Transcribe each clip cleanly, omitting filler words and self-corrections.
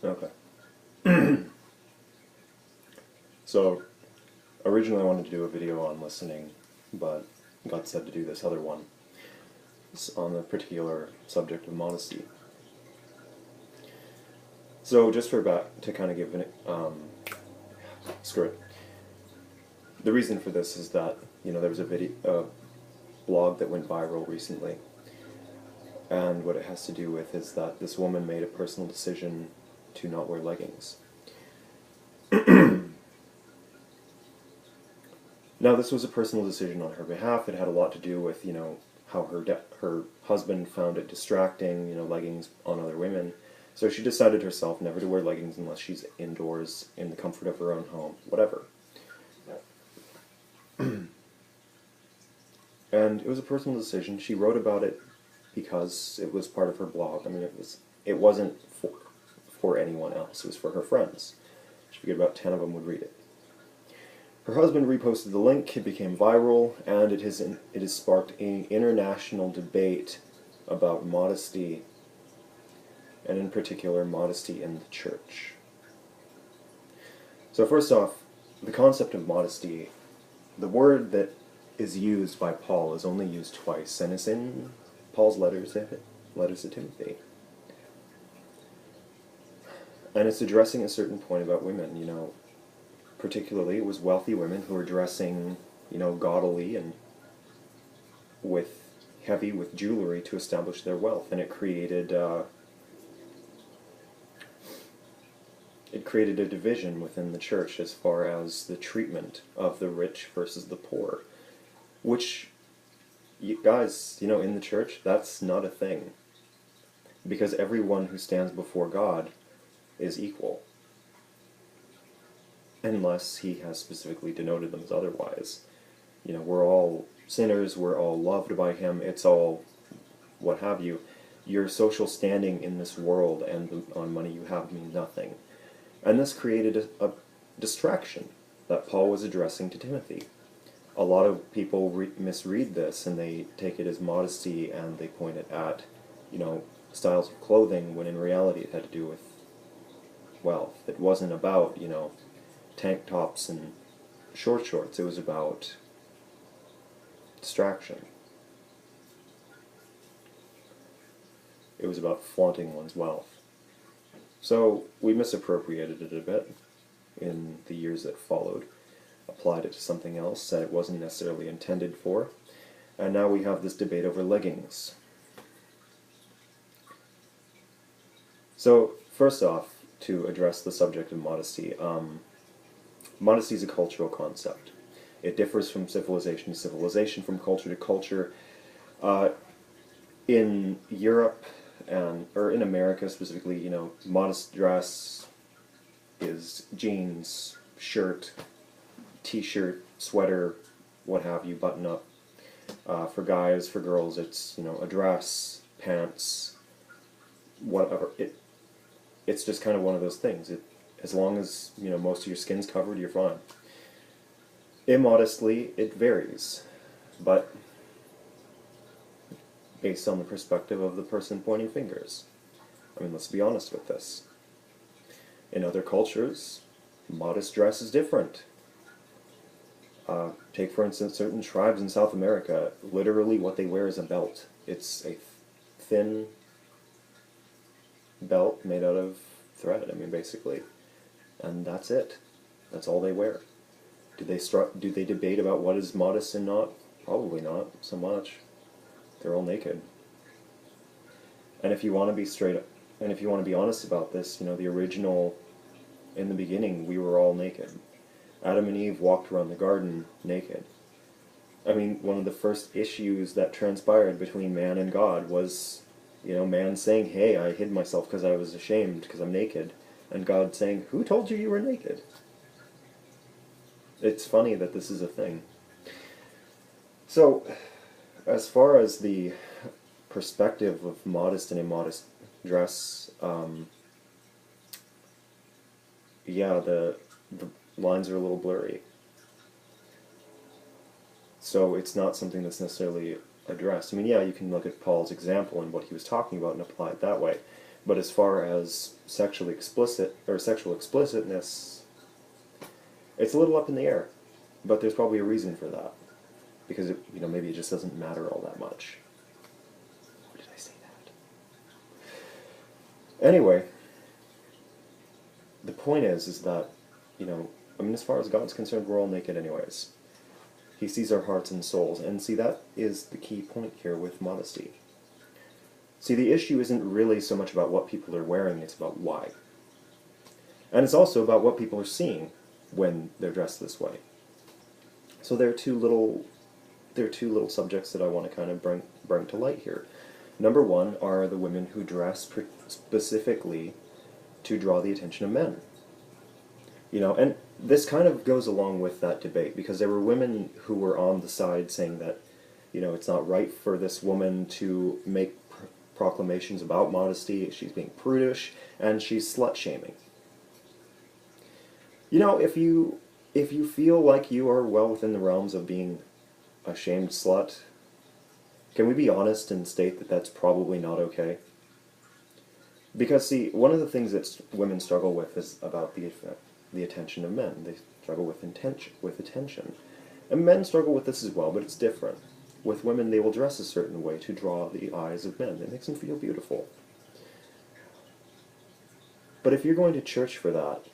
Okay. So, originally I wanted to do a video on listening, but got said to do this other one. It's on the particular subject of modesty. So, just for back to kind of give an screw it. The reason for this is that there was a blog that went viral recently, and what it has to do with is that this woman made a personal decision to not wear leggings. Now, this was a personal decision on her behalf. It had a lot to do with, how her husband found it distracting, leggings on other women. So she decided herself never to wear leggings unless she's indoors in the comfort of her own home, whatever. And it was a personal decision. She wrote about it because it was part of her blog. I mean, it wasn't for anyone else. It was for her friends. She figured about 10 of them would read it. Her husband reposted the link, it became viral, and it has sparked an international debate about modesty, and in particular, modesty in the church. So first off, the concept of modesty, the word that is used by Paul is only used twice, and it's in Paul's letters to Timothy. And it's addressing a certain point about women, particularly it was wealthy women who were dressing, gaudily and with jewelry to establish their wealth, and it created a division within the church as far as the treatment of the rich versus the poor, which, you guys, in the church, that's not a thing, because everyone who stands before God is equal, unless he has specifically denoted them as otherwise. We're all sinners, we're all loved by him, it's all what have you. Your social standing in this world and the money you have mean nothing. And this created a distraction that Paul was addressing to Timothy. A lot of people misread this, and they take it as modesty, and they point it at, styles of clothing, when in reality it had to do with wealth. It wasn't about, tank tops and short shorts. It was about distraction. It was about flaunting one's wealth. So we misappropriated it a bit in the years that followed, applied it to something else that it wasn't necessarily intended for, and now we have this debate over leggings. So first off, to address the subject of modesty, modesty is a cultural concept. It differs from civilization to civilization, from culture to culture. In Europe, or in America specifically, modest dress is jeans, shirt, t-shirt, sweater, what have you, button up. For guys, for girls, it's, a dress, pants, whatever. It's just kind of one of those things. As long as, most of your skin's covered, you're fine. Immodestly, it varies, but based on the perspective of the person pointing fingers. I mean, let's be honest with this. In other cultures, modest dress is different. Take, for instance, certain tribes in South America. Literally, what they wear is a belt. It's a thin belt made out of thread, basically. And that's it. That's all they wear. Do they debate about what is modest and not? Probably not so much. They're all naked. And if you want to be straight up, and if you want to be honest about this, the original, in the beginning, we were all naked. Adam and Eve walked around the garden naked. One of the first issues that transpired between man and God was, man saying, hey, I hid myself because I was ashamed because I'm naked. And God saying, who told you were naked? It's funny that this is a thing. So, as far as the perspective of modest and immodest dress, the lines are a little blurry. So it's not something that's necessarily addressed. You can look at Paul's example and what he was talking about and apply it that way. But as far as sexually explicit, or sexual explicitness, it's a little up in the air. But there's probably a reason for that. Because, maybe it just doesn't matter all that much. Or did I say that? Anyway, the point is that, as far as God's concerned, we're all naked anyways. He sees our hearts and souls, and see, that is the key point here with modesty. See, the issue isn't really so much about what people are wearing, it's about why. And it's also about what people are seeing when they're dressed this way. So there are two little subjects that I want to kind of bring to light here. Number one are the women who dress specifically to draw the attention of men. And this kind of goes along with that debate, because there were women who were on the side saying that, it's not right for this woman to make proclamations about modesty, she's being prudish, and she's slut-shaming. If you feel like you are well within the realms of being a shamed slut, can we be honest and state that that's probably not okay? Because, see, one of the things that women struggle with is about the attention of men. They struggle with attention. And men struggle with this as well, but it's different. With women, they will dress a certain way to draw the eyes of men. It makes them feel beautiful. But if you're going to church for that,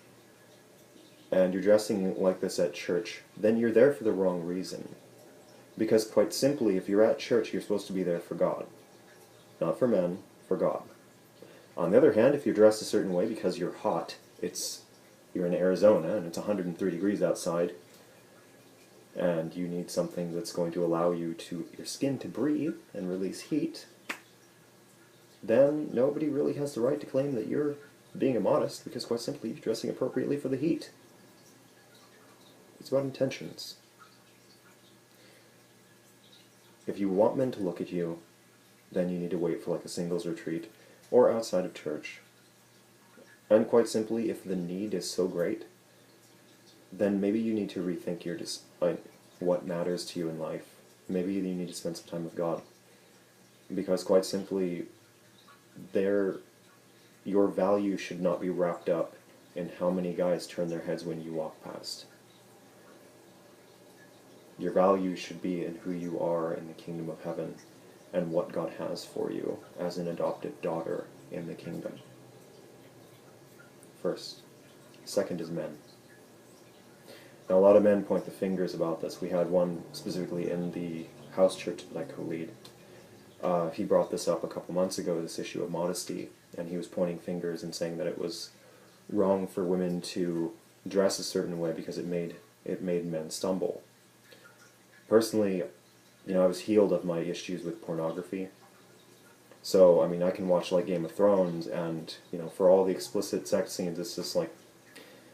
and you're dressing like this at church, then you're there for the wrong reason. Because quite simply, if you're at church, you're supposed to be there for God. Not for men, for God. On the other hand, if you're dressed a certain way because you're hot, you're in Arizona and it's 103 degrees outside, and you need something that's going to allow your skin to breathe and release heat, then nobody really has the right to claim that you're being immodest, because quite simply you're dressing appropriately for the heat. It's about intentions. If you want men to look at you, then you need to wait for like a singles retreat or outside of church. And quite simply, if the need is so great, then maybe you need to rethink what matters to you in life. Maybe you need to spend some time with God. Because quite simply, your value should not be wrapped up in how many guys turn their heads when you walk past. Your value should be in who you are in the kingdom of heaven and what God has for you as an adopted daughter in the kingdom. First. Second is men. Now, a lot of men point the fingers about this. We had one specifically in the house church that I co-lead. He brought this up a couple months ago, this issue of modesty, and he was pointing fingers and saying that it was wrong for women to dress a certain way because it made men stumble. Personally, I was healed of my issues with pornography. So, I can watch like Game of Thrones, and, for all the explicit sex scenes, it's just like,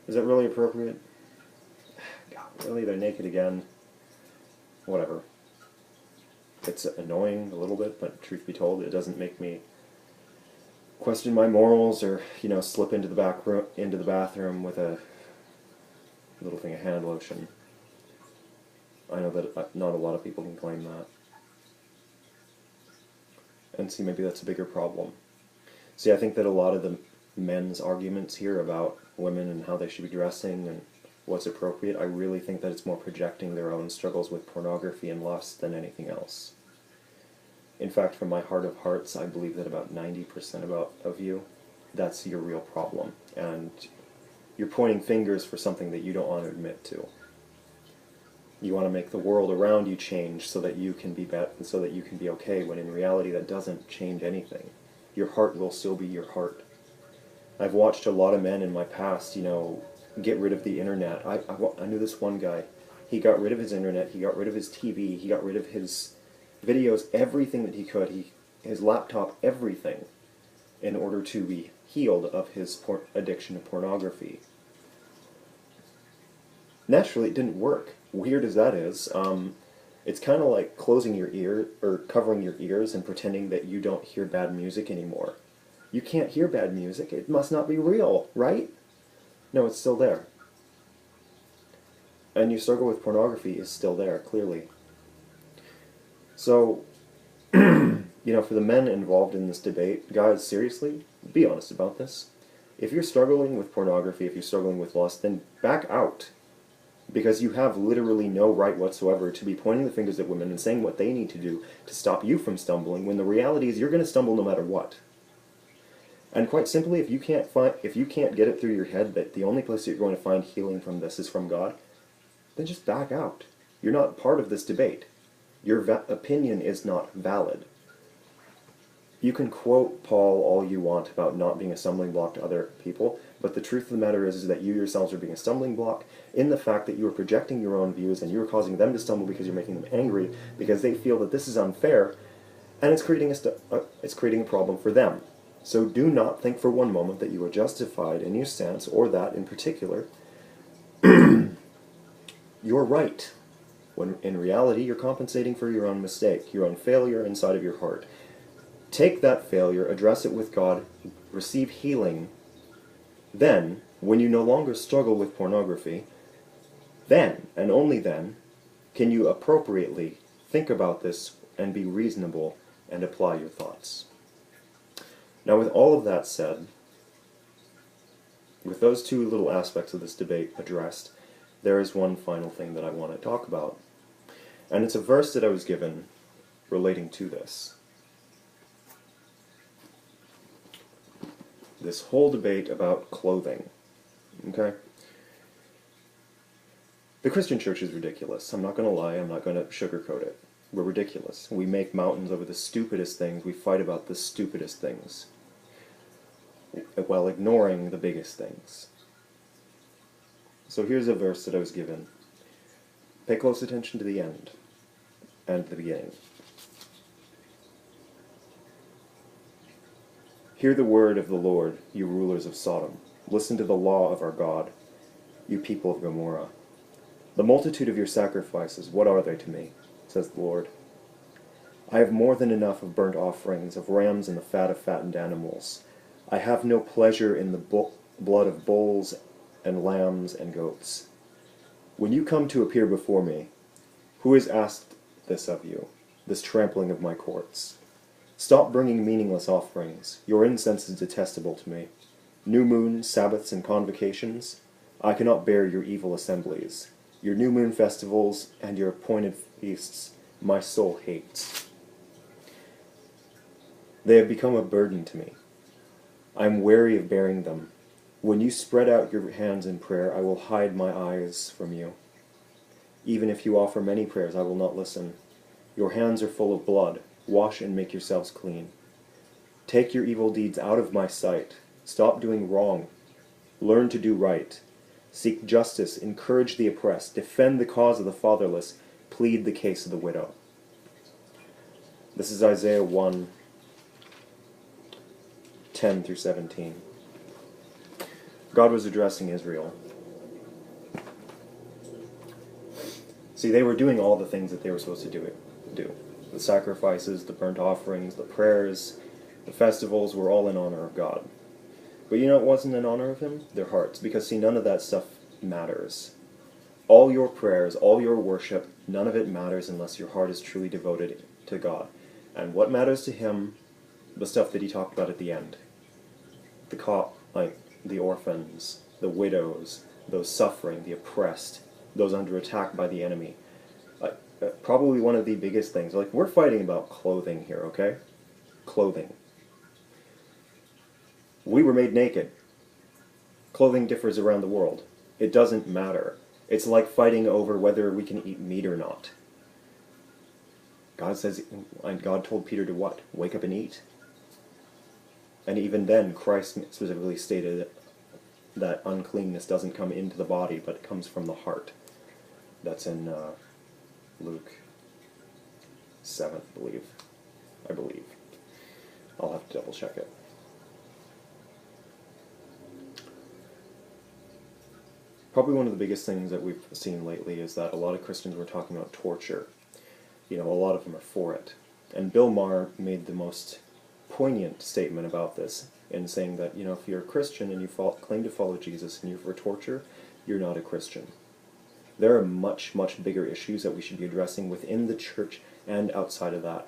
is that really appropriate? God, really? They're naked again? Whatever. It's annoying a little bit, but truth be told, it doesn't make me question my morals or, slip into the bathroom with a little thing of hand lotion. I know that not a lot of people can claim that. And see, maybe that's a bigger problem. See, I think that a lot of the men's arguments here about women and how they should be dressing and what's appropriate, I really think that it's more projecting their own struggles with pornography and lust than anything else. In fact, from my heart of hearts, I believe that about 90% of you, that's your real problem. And you're pointing fingers for something that you don't want to admit to. You want to make the world around you change so that you can be okay, when in reality that doesn't change anything. Your heart will still be your heart. I've watched a lot of men in my past, get rid of the internet. I knew this one guy. He got rid of his internet, he got rid of his TV, he got rid of his videos, everything that he could, his laptop, everything, in order to be healed of his addiction to pornography. Naturally, it didn't work. Weird as that is, it's kind of like closing your ear, or covering your ears and pretending that you don't hear bad music anymore. You can't hear bad music, it must not be real, right? No, it's still there. And your struggle with pornography is still there, clearly. So, for the men involved in this debate, guys, seriously, Be honest about this. If you're struggling with pornography, if you're struggling with lust, then back out. Because you have literally no right whatsoever to be pointing the fingers at women and saying what they need to do to stop you from stumbling, when the reality is you're going to stumble no matter what. And quite simply, if you can't get it through your head that the only place that you're going to find healing from this is from God, then just back out. You're not part of this debate. Your opinion is not valid. You can quote Paul all you want about not being a stumbling block to other people, but the truth of the matter is that you yourselves are being a stumbling block in the fact that you are projecting your own views and you are causing them to stumble because you're making them angry because they feel that this is unfair, and it's creating a problem for them. So do not think for one moment that you are justified in your stance, or that, in particular, you're right, when in reality you're compensating for your own mistake, your own failure inside of your heart. Take that failure, address it with God, receive healing. Then, when you no longer struggle with pornography, then, and only then, can you appropriately think about this and be reasonable and apply your thoughts. Now, with all of that said, with those two little aspects of this debate addressed, there is one final thing that I want to talk about. And it's a verse that I was given relating to this. This whole debate about clothing. Okay? The Christian church is ridiculous. I'm not going to lie, I'm not going to sugarcoat it. We're ridiculous. We make mountains over the stupidest things, we fight about the stupidest things, while ignoring the biggest things. So here's a verse that I was given. Pay close attention to the end and the beginning. Hear the word of the Lord, you rulers of Sodom. Listen to the law of our God, you people of Gomorrah. The multitude of your sacrifices, what are they to me? Says the Lord. I have more than enough of burnt offerings, of rams and the fat of fattened animals. I have no pleasure in the blood of bulls and lambs and goats. When you come to appear before me, who has asked this of you, this trampling of my courts? Stop bringing meaningless offerings. Your incense is detestable to me. New moons, Sabbaths, and convocations, I cannot bear your evil assemblies. Your new moon festivals and your appointed feasts, my soul hates. They have become a burden to me. I am weary of bearing them. When you spread out your hands in prayer, I will hide my eyes from you. Even if you offer many prayers, I will not listen. Your hands are full of blood. Wash and make yourselves clean. Take your evil deeds out of my sight. Stop doing wrong. Learn to do right. Seek justice, encourage the oppressed, defend the cause of the fatherless, plead the case of the widow. This is Isaiah 1, 10 through 17. God was addressing Israel. See, they were doing all the things that they were supposed to do. The sacrifices, the burnt offerings, the prayers, the festivals were all in honor of God. But you know what wasn't in honor of Him? Their hearts. Because, see, none of that stuff matters. All your prayers, all your worship, none of it matters unless your heart is truly devoted to God. And what matters to Him? The stuff that He talked about at the end. The orphans, the widows, those suffering, the oppressed, those under attack by the enemy. Probably one of the biggest things. We're fighting about clothing here, okay? Clothing. We were made naked. Clothing differs around the world. It doesn't matter. It's like fighting over whether we can eat meat or not. God told Peter to what? Wake up and eat. And even then, Christ specifically stated that uncleanness doesn't come into the body, but it comes from the heart. That's in Luke 7, I believe. I'll have to double check it. Probably one of the biggest things that we've seen lately is that a lot of Christians were talking about torture. A lot of them are for it. And Bill Maher made the most poignant statement about this in saying that, if you're a Christian and you claim to follow Jesus and you're for torture, you're not a Christian. There are much, much bigger issues that we should be addressing within the church and outside of that.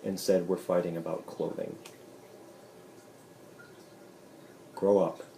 Instead, we're fighting about clothing. Grow up.